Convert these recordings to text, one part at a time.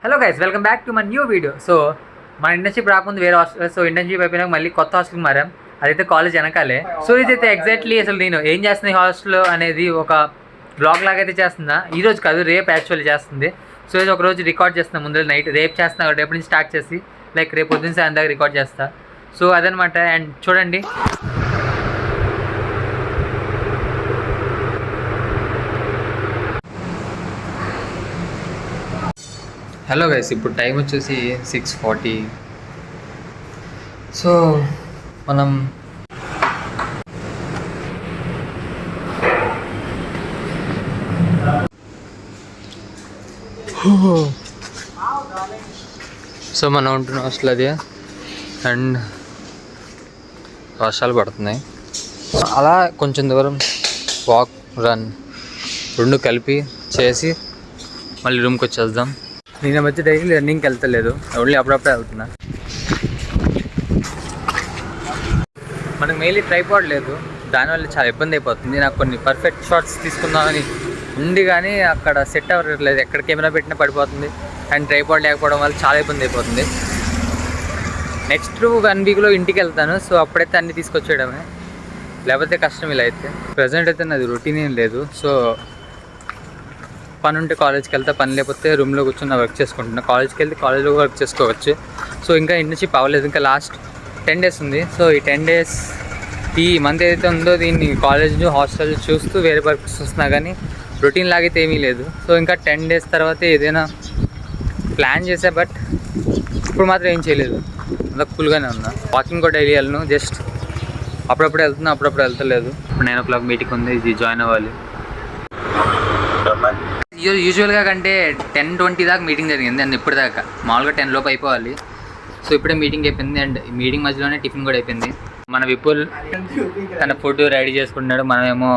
Hello guys, welcome back to my new video. So మన internship రాకముందు వేరే hostel, so internship అయిపోయినాక మళ్ళీ కొత్త హాస్టల్కి మారాం. అదైతే కాలేజ్ వెనకాలే. సో ఇదైతే ఎగ్జాక్ట్లీ అసలు నేను ఏం చేస్తున్నా ఈ హాస్టల్లో అనేది ఒక బ్లాగ్ లాగా అయితే చేస్తున్నా. ఈ రోజు కాదు, రేపు యాక్చువల్లీ చేస్తుంది. సో ఇది ఒక రోజు రికార్డ్ చేస్తున్నా, ముందు నైట్ రేపు చేస్తున్నా. రేపు నుంచి స్టార్ట్ చేసి రేపు పొద్దున్న సాయంత్రం దాకా రికార్డ్ చేస్తా. సో అదనమాట. అండ్ చూడండి, హలో గైస్, ఇప్పుడు టైం వచ్చేసి 6:40. సో మనం ఉంటున్న హాస్టల్ అది. అండ్ వర్షాలు పడుతున్నాయి. అలా కొంచెం దూరం వాక్, రన్ రెండు కలిపి చేసి మళ్ళీ రూమ్కి వచ్చేద్దాం. నేను మధ్య డైలీ రన్నింగ్కి వెళ్తలేదు, ఓన్లీ అప్పుడప్పుడే వెళ్తున్నా. మనకు మెయిన్లీ ట్రైపాడ్ లేదు, దానివల్ల చాలా ఇబ్బంది అయిపోతుంది. నాకు కొన్ని పర్ఫెక్ట్ షాట్స్ తీసుకుందామని ఉంది, కానీ అక్కడ సెట్ అవ్వట్లేదు. ఎక్కడ కెమెరా పెట్టినా పడిపోతుంది. అండ్ ట్రైపాడ్ లేకపోవడం వల్ల చాలా ఇబ్బంది అయిపోతుంది. నెక్స్ట్ 1 వీక్లో ఇంటికి వెళ్తాను. సో అప్పుడైతే అన్నీ తీసుకొచ్చేయడమే, లేకపోతే కష్టం. ఇలా అయితే ప్రజెంట్ అయితే నాది రొటీన్ ఏం లేదు. సో పని ఉంటే కాలేజ్కి వెళ్తే, పని లేకపోతే రూమ్లో కూర్చొని వర్క్ చేసుకుంటున్నా. కాలేజ్కి వెళ్తే కాలేజ్లో వర్క్ చేసుకోవచ్చు. సో ఇంకా ఇంటర్న్షిప్ అవ్వలేదు, ఇంకా లాస్ట్ 10 days ఉంది. సో ఈ 10 days ఈ మంత్ ఏదైతే ఉందో దీన్ని కాలేజ్ హాస్టల్ చూస్తూ వేరే వర్క్స్ వస్తున్నా, కానీ రొటీన్ లాగైతే ఏమీ లేదు. సో ఇంకా 10 days తర్వాత ఏదైనా ప్లాన్ చేసా, బట్ ఇప్పుడు మాత్రం ఏం చేయలేదు. అలా కూల్గానే ఉన్నా. వాకింగ్ కూడా డైలీ వెళ్ళను, జస్ట్ అప్పుడప్పుడు వెళ్తున్నా, అప్పుడప్పుడు వెళ్తలేదు. ఇప్పుడు 9 o'clock మీటింగ్ ఉంది, ఇది జాయిన్ అవ్వాలి. యూజువల్గా కంటే 10:20 దాకా మీటింగ్ జరిగింది. అండ్ ఇప్పటిదాకా మామూలుగా 10 లోపు అయిపోవాలి. సో ఇప్పుడే మీటింగ్ అయిపోయింది. అండ్ ఈ మీటింగ్ మధ్యలోనే టిఫిన్ కూడా అయిపోయింది. మన విపుల్ తన ఫుడ్ రెడీ చేసుకుంటున్నాడు, మనమేమో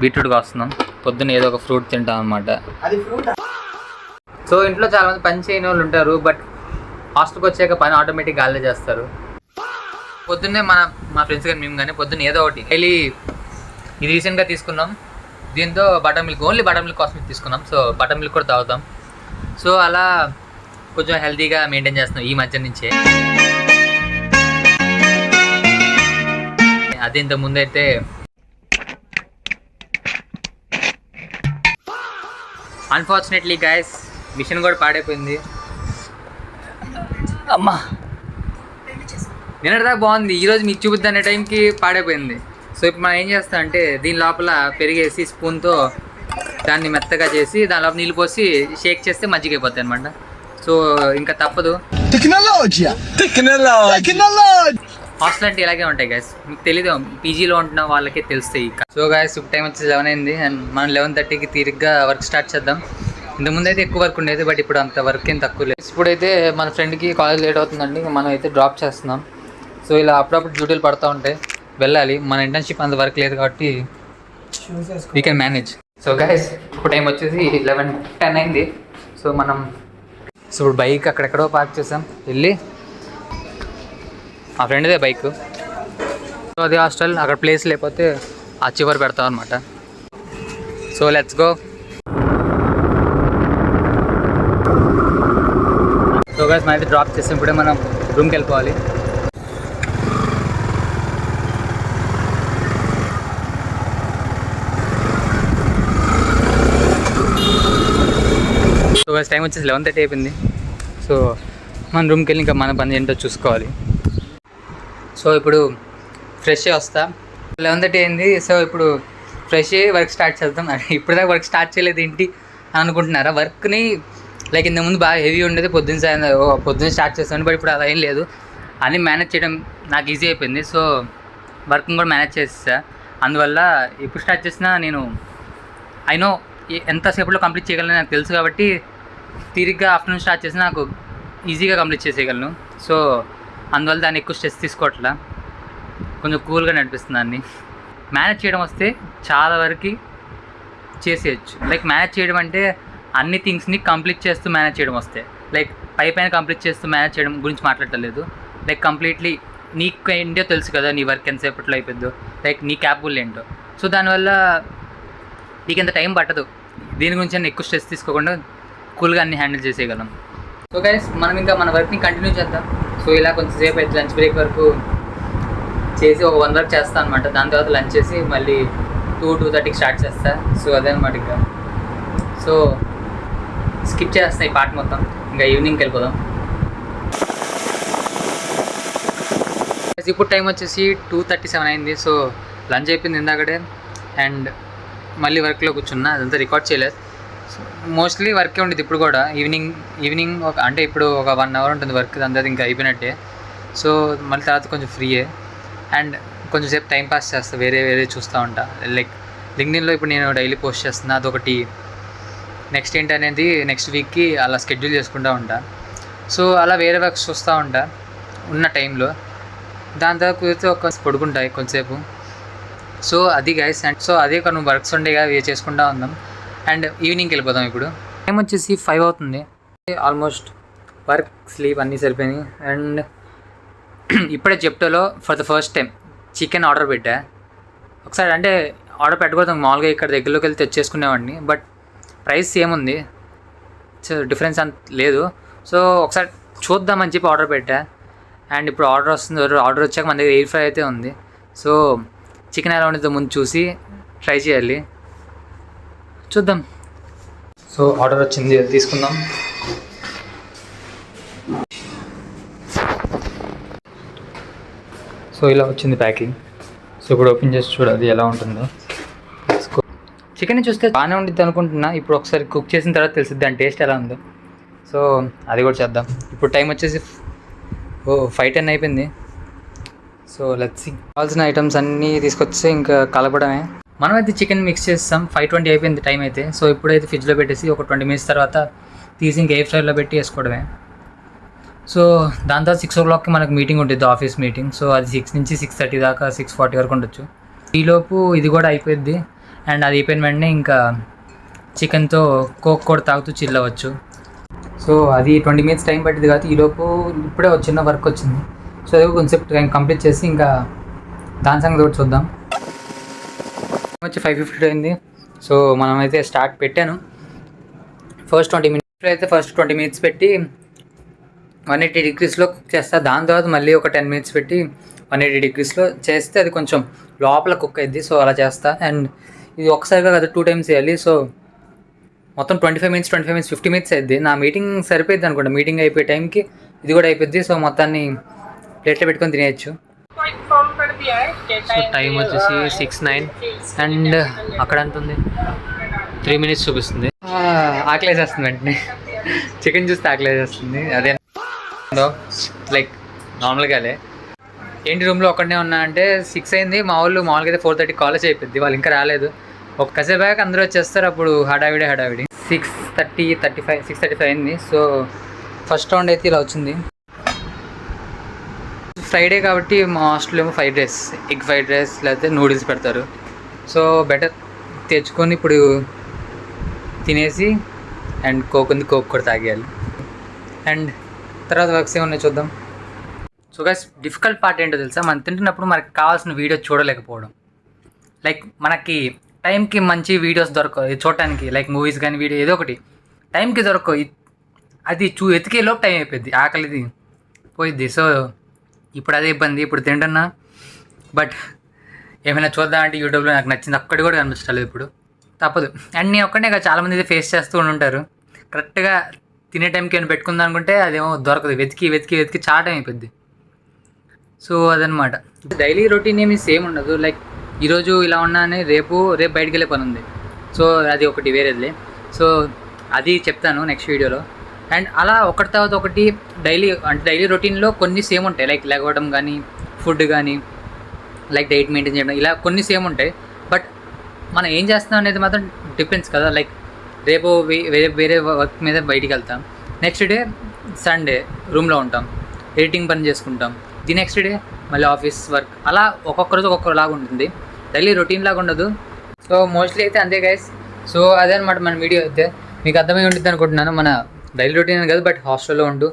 బీట్రూట్గా వస్తున్నాం. పొద్దున్న ఏదో ఒక ఫ్రూట్ తింటాం అనమాట. సో ఇంట్లో చాలామంది పని చేయని వాళ్ళు ఉంటారు, బట్ హాస్టల్కి వచ్చాక పని ఆటోమేటిక్గా వాళ్ళే చేస్తారు. పొద్దున్నే మా ఫ్రెండ్స్ కానీ మేము కానీ పొద్దున్న ఏదో ఒకటి డైలీ, ఇది రీసెంట్గా తీసుకున్నాం, దీంతో butter milk, only butter milk కోసం తీసుకున్నాం. సో బటర్ మిల్క్ కూడా తాగుతాం. సో అలా కొంచెం హెల్తీగా మెయింటైన్ చేస్తున్నాం ఈ మధ్య నుంచే. అదే ఇంత ముందైతే అన్ఫార్చునేట్లీ గైస్ మిషన్ కూడా పాడైపోయింది. అమ్మా, నిన్నటిదాకా బాగుంది, ఈరోజు మీకు చూపిద్దాం అనే టైంకి పాడైపోయింది. సో ఇప్పుడు మనం ఏం చేస్తాం అంటే, దీని లోపల పెరిగేసి స్పూన్తో దాన్ని మెత్తగా చేసి దాని లోపల నీళ్ళు పోసి షేక్ చేస్తే మజ్జిగ అయిపోతాయి అనమాట. సో ఇంకా తప్పదు. హాస్టల్ అంటే ఇలాగే ఉంటాయి గైస్, మీకు తెలీదు, పీజీలో ఉంటున్న వాళ్ళకే తెలుస్తాయి. ఇంకా సో గైస్ ఇప్పుడు టైం వచ్చి 11 అయింది. అండ్ మనం 11:30కి తీరిగ్గా వర్క్ స్టార్ట్ చేద్దాం. ఇంతకుముందు అయితే ఎక్కువ వర్క్ ఉండేది, బట్ ఇప్పుడు అంత వర్క్ ఏం తక్కువ లేదు. ఇప్పుడైతే మన ఫ్రెండ్కి కాలేజ్ లేట్ అవుతుందండి, మనం అయితే డ్రాప్ చేస్తున్నాం. సో ఇలా అప్పుడప్పుడు డ్యూటీలు పడుతూ ఉంటాయి, వెళ్ళాలి. మన ఇంటర్న్షిప్ అంత వర్క్ లేదు కాబట్టి we can manage. So guys ఇప్పుడు టైం వచ్చేసి 11:10 అయింది. సో ఇప్పుడు బైక్ అక్కడెక్కడో పార్క్ చేసాం, వెళ్ళి మా ఫ్రెండ్దే బైక్. సో అది హాస్టల్, అక్కడ ప్లేస్ లేకపోతే ఆ చివరి పెడతాం అనమాట. So let's go. So guys మనం అయితే డ్రాప్ చేసాం, ఇప్పుడే మనం రూమ్కి వెళ్ళిపోవాలి. సో టైం వచ్చేసి 11:30 అయిపోయింది. సో మన రూమ్కి వెళ్ళి ఇంకా మన పని ఏంటో చూసుకోవాలి. సో ఇప్పుడు ఫ్రెష్ అయ్యి వస్తా. 11:30 అయింది. సో ఇప్పుడు ఫ్రెష్ అయ్యి వర్క్ స్టార్ట్ చేద్దాం. ఇప్పటిదాకా వర్క్ స్టార్ట్ చేయలేదు ఏంటి అని అనుకుంటున్నారా? వర్క్ని లైక్ ఇంతకుముందు బాగా హెవీ ఉండేది, పొద్దున్న స్టార్ట్ చేస్తాను, బట్ ఇప్పుడు అలా ఏం లేదు. అన్నీ మేనేజ్ చేయడం నాకు ఈజీ అయిపోయింది. సో వర్క్ని కూడా మేనేజ్ చేసేసా. అందువల్ల ఎప్పుడు స్టార్ట్ చేసినా నేను ఐనో ఎంతసేపులో కంప్లీట్ చేయగలను నాకు తెలుసు, కాబట్టి తీరిగ్గా ఆఫ్టర్నూన్ స్టార్ట్ చేసి నాకు ఈజీగా కంప్లీట్ చేసేయగలను. సో అందువల్ల దాన్ని ఎక్కువ స్ట్రెస్ తీసుకోవట్లా, కొంచెం కూల్గా నడిపిస్తుంది. దాన్ని మేనేజ్ చేయడం వస్తే చాలా వరకు చేసేయచ్చు. లైక్ మేనేజ్ చేయడం అంటే అన్ని థింగ్స్ని కంప్లీట్ చేస్తూ మేనేజ్ చేయడం వస్తే, లైక్ పైన కంప్లీట్ చేస్తూ మేనేజ్ చేయడం గురించి మాట్లాడలేదు. లైక్ కంప్లీట్లీ నీకు ఏంటో తెలుసు కదా, నీ వర్క్ ఎంతసేపట్లో అయిపోద్దో, లైక్ నీ క్యాపబుల్ ఏంటో. సో దానివల్ల నీకు ఎంత టైం పట్టదు, దీని గురించి ఎక్కువ స్ట్రెస్ తీసుకోకుండా కూల్గా అన్ని హ్యాండిల్ చేసేయగలం. సో గైస్ మనం ఇంకా మన వర్క్ని కంటిన్యూ చేద్దాం. సో ఇలా కొంచెంసేపు అయితే లంచ్ బ్రేక్ వరకు చేసి ఒక 1 వరకు చేస్తాను అనమాట. దాని తర్వాత లంచ్ చేసి మళ్ళీ 2-2:30కి స్టార్ట్ చేస్తా. సో అదే అనమాట ఇంకా. సో స్కిప్ చేస్తాను ఈ పార్ట్ మొత్తం, ఇంకా ఈవినింగ్కి వెళ్ళిపోదాం. ఇప్పుడు టైం వచ్చేసి 2:37 అయింది. సో లంచ్ అయిపోయింది ఇందాకడే అండ్ మళ్ళీ వర్క్లో కూర్చున్నా. అదంతా రికార్డ్ చేయలేదు. సో మోస్ట్లీ వర్కే ఉండేది ఇప్పుడు కూడా. ఈవినింగ్ అంటే ఇప్పుడు ఒక 1 అవర్ ఉంటుంది వర్క్, అంతా ఇంకా అయిపోయినట్టే. సో మళ్ళీ తర్వాత కొంచెం ఫ్రీయే అండ్ కొంచెంసేపు టైం పాస్ చేస్తా, వేరే చూస్తూ ఉంటా. లైక్ లింక్డ్ఇన్లో ఇప్పుడు నేను డైలీ పోస్ట్ చేస్తున్నా, అదొకటి. నెక్స్ట్ ఏంటనేది నెక్స్ట్ వీక్కి అలా షెడ్యూల్ చేసుకుంటూ ఉంటా. సో అలా వేరే వర్క్స్ చూస్తూ ఉంటా ఉన్న టైంలో. దాని తర్వాత కుదిరితే ఒక పడుకుంటాయి కొంచెంసేపు. సో అది గైస్. అండ్ సో అదే కొన్ని వర్క్స్ ఉండేగా అవి చేసుకుంటూ ఉందాం అండ్ ఈవినింగ్కి వెళ్ళిపోదాం. ఇప్పుడు టైం వచ్చేసి 5 అవుతుంది. ఆల్మోస్ట్ వర్క్ స్లీప్ అన్నీ సరిపోయినాయి. అండ్ ఇప్పుడే జెప్టోలో for the first time chicken order పెట్టా. ఒకసారి అంటే ఆర్డర్ పెట్టకూడదు, మామూలుగా ఇక్కడ దగ్గరలోకి వెళ్ళి తెచ్చేసుకునేవాడిని. బట్ ప్రైస్ సేమ్ ఉంది, డిఫరెన్స్ అంత లేదు. సో ఒకసారి చూద్దామని చెప్పి ఆర్డర్ పెట్టా. అండ్ ఇప్పుడు ఆర్డర్ వస్తుంది. ఆర్డర్ వచ్చాక మన దగ్గర ఎయిర్ ఫ్రై అయితే ఉంది. సో చికెన్ ఎలా ఉండేదో ముందు చూసి ట్రై చేయాలి, చూద్దాం. సో ఆర్డర్ వచ్చింది, తీసుకుందాం. సో ఇలా వచ్చింది ప్యాకింగ్. సో ఇప్పుడు ఓపెన్ చేసి చూడాలి ఎలా ఉంటుందో. చికెన్ చూస్తే బాగానే ఉంటుంది అనుకుంటున్నా. ఇప్పుడు ఒకసారి కుక్ చేసిన తర్వాత తెలిసిద్ది దాని టేస్ట్ ఎలా ఉందో. సో అది కూడా చేద్దాం. ఇప్పుడు టైం వచ్చేసి 5:10 అయిపోయింది. So let's see. కావాల్సిన ఐటమ్స్ అన్నీ తీసుకొచ్చి ఇంకా కలపడమే. మనమైతే చికెన్ మిక్స్ చేస్తాం. 5:20 అయిపోయింది టైం అయితే. సో ఇప్పుడైతే ఫ్రిడ్జ్లో పెట్టేసి ఒక 20 మినిట్స్ తర్వాత తీసి ఇంకా ఎయిర్ ఫ్రైలో పెట్టి వేసుకోవడమే. సో దాని తర్వాత 6 o'clockకి మనకు మీటింగ్ ఉంటుంది, ఆఫీస్ మీటింగ్. సో అది 6 నుంచి 6:30 దాకా 6:40 వరకు ఉండొచ్చు. ఈలోపు ఇది కూడా అయిపోయింది. అండ్ అది అయిపోయిన వెంటనే ఇంకా చికెన్తో కోక్ కూడా తాగుతూ చిల్ అవ్వచ్చు. సో అది 20 మినిట్స్ టైం పట్టింది కాబట్టి ఈలోపు ఇప్పుడే ఒక చిన్న వర్క్ వచ్చింది. సో అది కొంచెం టైం కంప్లీట్ చేసి ఇంకా దాని సంగతి కూడా చూద్దాం. వచ్చి 5:50 అయింది. సో మనమైతే స్టార్ట్ పెట్టాను. ఫస్ట్ 20 మినిట్స్ పెట్టి 180 degreesలో కుక్ చేస్తా. దాని తర్వాత మళ్ళీ ఒక 10 మినిట్స్ పెట్టి 180 degreesలో చేస్తే అది కొంచెం లోపల కుక్ అయింది. సో అలా చేస్తా. అండ్ ఇది ఒకసారిగా కదా 2 times చేయాలి. సో మొత్తం 25 మినిట్స్ 50 మినిట్స్ అయింది. నా మీటింగ్ సరిపోయింది అనుకుంటా. మీటింగ్ అయిపోయే టైంకి ఇది కూడా అయిపోద్ది. సో మొత్తాన్ని ప్లేట్లో పెట్టుకొని తినేయచ్చు. సో టైం వచ్చేసి 6:09 అండ్ అక్కడ ఎంత ఉంది, 3 minutes చూపిస్తుంది. ఆకలేసేస్తుంది వెంటనే. చికెన్ చూస్తే ఆకలేసేస్తుంది. అదే లైక్ నార్మల్గానే. ఏంటి రూమ్లో ఒక్కడనే ఉన్నా అంటే 6 అయింది. మా వాళ్ళు మామూలుగా అయితే 4:30 కాలేజ్ అయిపోద్ది, వాళ్ళు ఇంకా రాలేదు. ఒక కాసేపు అందరూ వచ్చేస్తారు, అప్పుడు హడావిడి 6:35 అయింది. సో ఫస్ట్ రౌండ్ అయితే ఇలా వచ్చింది. ఫ్రైడే కాబట్టి మా హాస్టల్లో ఏమో fried rice, egg fried rice లేకపోతే నూడిల్స్ పెడతారు. సో బెటర్ తెచ్చుకొని ఇప్పుడు తినేసి అండ్ కోక్ కూడా తాగేయాలి. అండ్ తర్వాత వర్క్స్ ఏమన్నా చూద్దాం. సో గైస్ డిఫికల్ట్ పార్ట్ ఏంటో తెలుసా, మనం తింటున్నప్పుడు మనకి కావాల్సిన వీడియో చూడలేకపోవడం. లైక్ మనకి టైంకి మంచి వీడియోస్ దొరకవు చూడటానికి, లైక్ మూవీస్ కానీ వీడియో ఏదో ఒకటి టైంకి దొరకవు. అది ఎతికే లోపు టైం అయిపోద్ది, ఆకలిది పోయిద్ది. సో ఇప్పుడు అదే ఇబ్బంది. ఇప్పుడు తింటున్నా బట్ ఏమైనా చూద్దామంటే యూట్యూబ్లో నాకు నచ్చింది ఒక్కటి కూడా కనిపించలేదు. ఇప్పుడు తప్పదు. అండ్ నేను ఒక్కడే కాదు, చాలామంది అయితే ఫేస్ చేస్తూ ఉంటారు. కరెక్ట్గా తినే టైంకి ఏమైనా పెట్టుకుందాం అనుకుంటే అదేమో దొరకదు, వెతికి చాలా టైం అయిపోద్ది. సో అదనమాట. డైలీ రొటీన్ ఏమి సేమ్ ఉండదు. లైక్ ఈరోజు ఇలా ఉన్నా అని రేపు బయటికి వెళ్ళే పని ఉంది. సో అది ఒకటి వేరేదిలే. సో అది చెప్తాను నెక్స్ట్ వీడియోలో. అండ్ అలా ఒకటి తర్వాత ఒకటి డైలీ రొటీన్లో కొన్ని సేమ్ ఉంటాయి. లైక్ లేకపోవడం కానీ, ఫుడ్ కానీ, లైక్ డైట్ మెయింటైన్ చేయడం, ఇలా కొన్ని సేమ్ ఉంటాయి. బట్ మనం ఏం చేస్తున్నాం అనేది మాత్రం డిపెండ్స్ కదా. లైక్ రేపు వేరే వర్క్ మీద బయటికి వెళ్తాం, నెక్స్ట్ డే సండే రూమ్లో ఉంటాం, ఎడిటింగ్ పని చేసుకుంటాం, ది నెక్స్ట్ డే మళ్ళీ ఆఫీస్ వర్క్. అలా ఒక్కొక్క రోజు ఒక్కొక్కలాగా ఉంటుంది, డైలీ రొటీన్ లాగా ఉండదు. సో మోస్ట్లీ అయితే అంతే గైస్. సో అదే అనమాట మన వీడియో అయితే. మీకు అర్థమై ఉంటుంది అనుకుంటున్నాను. మన డైలీ రొటీన్ కాదు, బట్ హాస్టల్లో ఉంటూ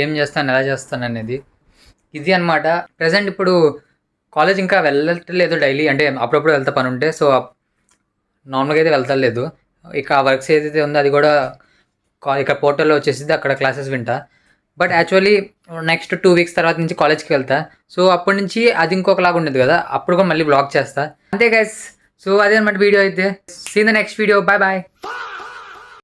ఏం చేస్తాను, ఎలా చేస్తాను అనేది ఇది అనమాట. ప్రజెంట్ ఇప్పుడు కాలేజ్ ఇంకా వెళ్ళట్లేదు డైలీ, అంటే అప్పుడప్పుడు వెళ్తా పని ఉంటే. సో నార్మల్గా అయితే వెళ్తలేదు. ఇక ఆ వర్క్స్ ఏదైతే ఉందో అది కూడా ఇక్కడ పోర్టల్లో వచ్చేసి అక్కడ క్లాసెస్ వింటా. బట్ యాక్చువల్లీ నెక్స్ట్ 2 వీక్స్ తర్వాత నుంచి కాలేజ్కి వెళ్తా. సో అప్పటి నుంచి అది ఇంకొకలాగా ఉండేది కదా, అప్పుడు కూడా మళ్ళీ బ్లాగ్ చేస్తా. అంతే గైస్. సో అదే అనమాట వీడియో అయితే. See in the next video. Bye bye.